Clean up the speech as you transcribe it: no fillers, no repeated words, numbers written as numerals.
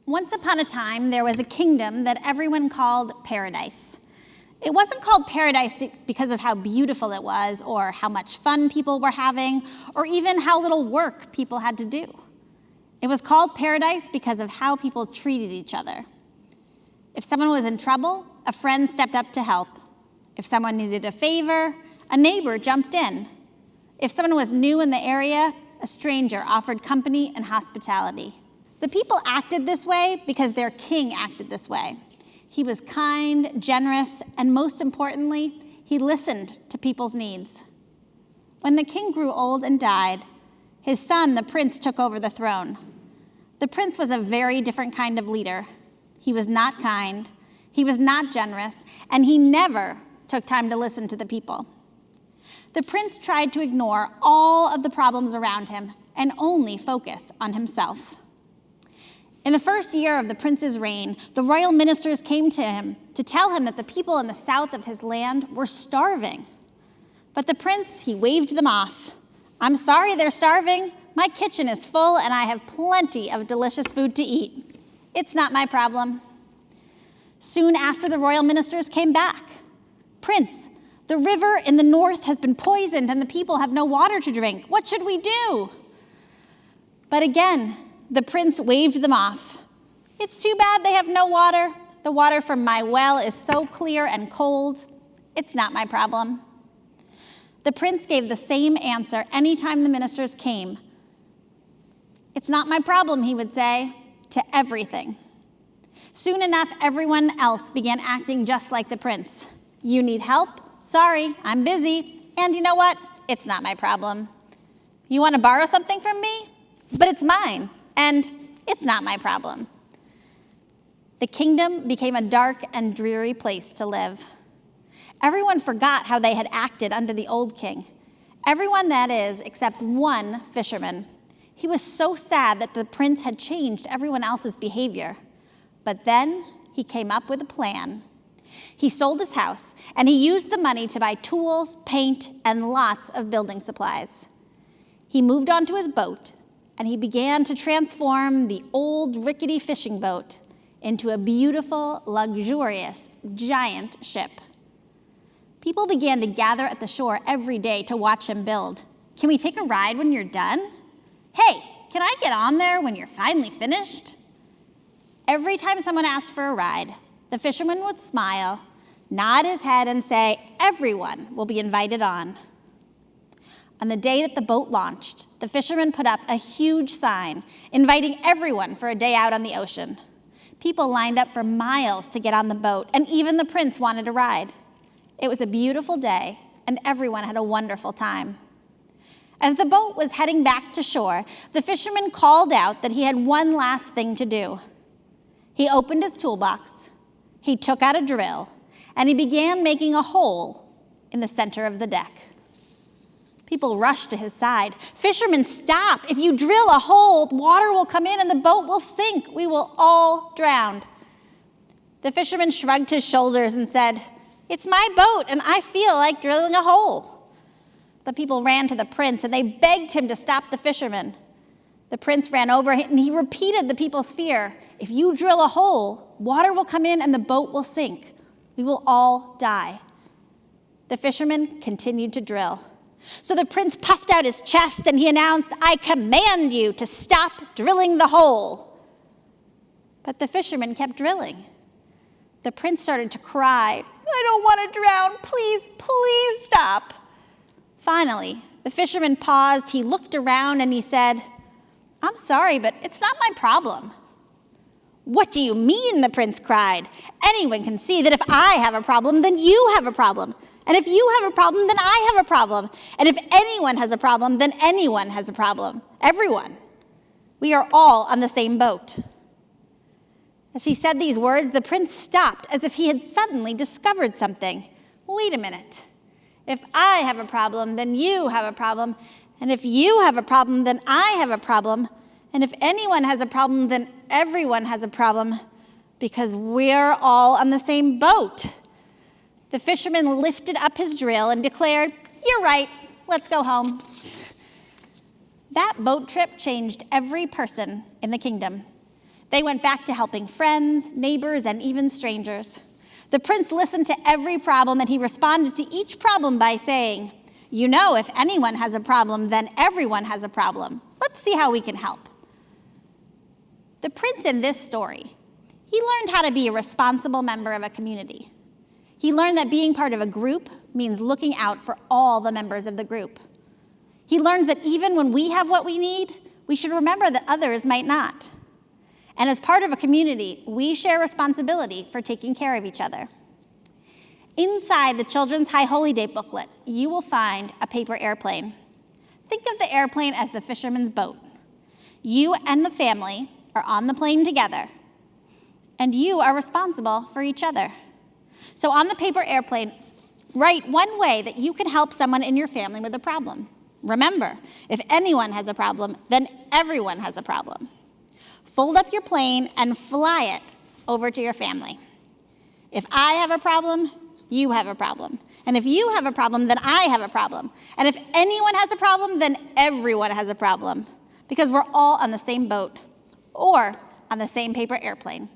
Once upon a time, there was a kingdom that everyone called Paradise. It wasn't called Paradise because of how beautiful it was, or how much fun people were having, or even how little work people had to do. It was called Paradise because of how people treated each other. If someone was in trouble, a friend stepped up to help. If someone needed a favor, a neighbor jumped in. If someone was new in the area, a stranger offered company and hospitality. The people acted this way because their king acted this way. He was kind, generous, and most importantly, he listened to people's needs. When the king grew old and died, his son, the prince, took over the throne. The prince was a very different kind of leader. He was not kind, he was not generous, and he never took time to listen to the people. The prince tried to ignore all of the problems around him and only focus on himself. In the first year of the prince's reign, the royal ministers came to him to tell him that the people in the south of his land were starving. But the prince, he waved them off. "I'm sorry they're starving. My kitchen is full and I have plenty of delicious food to eat. It's not my problem." Soon after, the royal ministers came back. "Prince, the river in the north has been poisoned and the people have no water to drink. What should we do?" But again, the prince waved them off. "It's too bad they have no water. The water from my well is so clear and cold. It's not my problem." The prince gave the same answer anytime the ministers came. "It's not my problem," he would say, to everything. Soon enough, everyone else began acting just like the prince. "You need help? Sorry, I'm busy. And you know what? It's not my problem. You want to borrow something from me? But it's mine. And it's not my problem." The kingdom became a dark and dreary place to live. Everyone forgot how they had acted under the old king. Everyone, that is, except one fisherman. He was so sad that the prince had changed everyone else's behavior. But then he came up with a plan. He sold his house, and he used the money to buy tools, paint, and lots of building supplies. He moved onto his boat, and he began to transform the old rickety fishing boat into a beautiful, luxurious, giant ship. People began to gather at the shore every day to watch him build. "Can we take a ride when you're done? Hey, can I get on there when you're finally finished?" Every time someone asked for a ride, the fisherman would smile, nod his head, and say, "Everyone will be invited on." On the day that the boat launched, the fisherman put up a huge sign inviting everyone for a day out on the ocean. People lined up for miles to get on the boat, and even the prince wanted a ride. It was a beautiful day, and everyone had a wonderful time. As the boat was heading back to shore, the fisherman called out that he had one last thing to do. He opened his toolbox, he took out a drill, and he began making a hole in the center of the deck. People rushed to his side. "Fisherman, stop! If you drill a hole, water will come in and the boat will sink. We will all drown." The fisherman shrugged his shoulders and said, "It's my boat and I feel like drilling a hole." The people ran to the prince and they begged him to stop the fisherman. The prince ran over and he repeated the people's fear. "If you drill a hole, water will come in and the boat will sink. We will all die." The fisherman continued to drill. So the prince puffed out his chest and he announced, "I command you to stop drilling the hole." But the fisherman kept drilling. The prince started to cry, "I don't want to drown. Please, please stop." Finally, the fisherman paused, he looked around and he said, "I'm sorry, but it's not my problem." "What do you mean?" the prince cried. "Anyone can see that if I have a problem, then you have a problem. And if you have a problem, then I have a problem. And if anyone has a problem, then anyone has a problem. Everyone. We are all on the same boat." As he said these words, the prince stopped as if he had suddenly discovered something. "Wait a minute. If I have a problem, then you have a problem. And if you have a problem, then I have a problem. And if anyone has a problem, then everyone has a problem. Because we're all on the same boat." The fisherman lifted up his drill and declared, "You're right, let's go home." That boat trip changed every person in the kingdom. They went back to helping friends, neighbors, and even strangers. The prince listened to every problem, and he responded to each problem by saying, "You know, if anyone has a problem, then everyone has a problem. Let's see how we can help." The prince in this story, he learned how to be a responsible member of a community. He learned that being part of a group means looking out for all the members of the group. He learned that even when we have what we need, we should remember that others might not. And as part of a community, we share responsibility for taking care of each other. Inside the Children's High Holy Day booklet, you will find a paper airplane. Think of the airplane as the fisherman's boat. You and the family are on the plane together, and you are responsible for each other. So on the paper airplane, write one way that you can help someone in your family with a problem. Remember, if anyone has a problem, then everyone has a problem. Fold up your plane and fly it over to your family. If I have a problem, you have a problem. And if you have a problem, then I have a problem. And if anyone has a problem, then everyone has a problem. Because we're all on the same boat or on the same paper airplane.